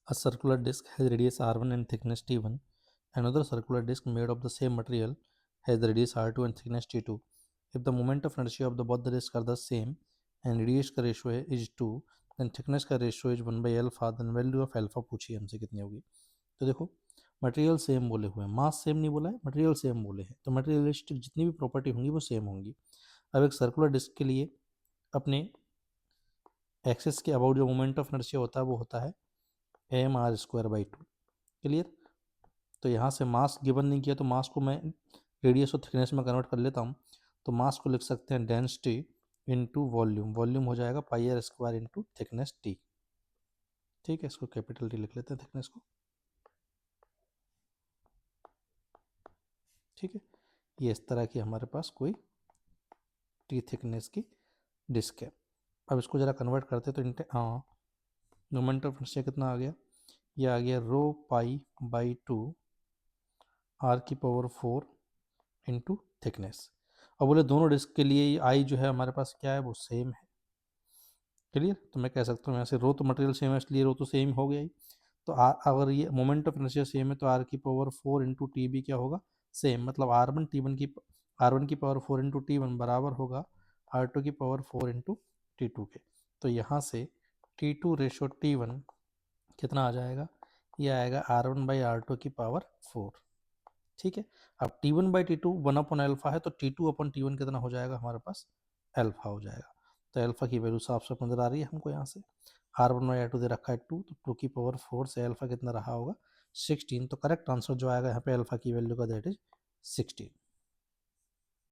A circular disk has radius r1 and thickness t1. Another circular disk made of the same material has the radius r2 and thickness t2. If the moment of inertia of the both the disks are the same and radius का ratio is 2, then thickness का ratio is 1 by alpha, then value of alpha पूछिए हमसे कितनी होगी। तो देखो material same बोले हुए हैं, मास सेम नहीं बोला है, मटेरियल सेम बोले हैं, तो मटेरियलिस्टिक जितनी भी प्रॉपर्टी होंगी वो सेम होंगी। अब एक सर्कुलर डिस्क के लिए अपने एक्सिस के अबाउट जो मोमेंट ऑफ इनर्शिया होता है वो होता है M R square by 2। Clear. तो यहाँ से मास गिवन नहीं किया तो मास को मैं रेडियस और थिकनेस में कन्वर्ट कर लेता हूँ। तो मास को लिख सकते हैं डेंसिटी इनटू वॉल्यूम, वॉल्यूम हो जाएगा pi r square into thickness t. ठीक है, इसको कैपिटल टी लिख लेते हैं थिकनेस को। ठीक है, ये इस तरह की हमारे पास कोई टी थिकनेस की डिस्क है। अब इसको ज़रा कन्वर्ट करते तो मोमेंट ऑफ इनर्शिया कितना आ गया, ये आ गया रो पाई बाई 2 आर की पावर 4 इंटू थिकनेस। अब बोले दोनों डिस्क के लिए आई जो है हमारे पास क्या है वो सेम है। क्लियर। तो मैं कह सकता हूँ यहाँ से रो तो मटेरियल सेम है इसलिए रो तो सेम हो गया ही। तो आर अगर ये मोमेंट ऑफ इनर्शिया सेम है तो आर की पावर 4 इंटू टी भी क्या होगा सेम, मतलब आर वन की पावर 4 इंटू टी वन बराबर होगा आर टू की पावर 4 इंटू टी टू के। तो यहाँ से T two ratio T one कितना आ जाएगा, ये आएगा R one by are two की पावर 4। ठीक है। अब T one by T two 1 upon alpha है तो T two upon T one कितना हो जाएगा हमारे पास एल्फा हो जाएगा। तो एल्फा की वैल्यू साफ साफ नजर आ रही है हमको यहाँ से। R one by are two दे रखा है 2, तो 2 की पावर 4 से एल्फा कितना रहा होगा 16। तो करेक्ट आंसर जो आएगा यहाँ पे एल्फा की वैल्यू का दैट इज 16।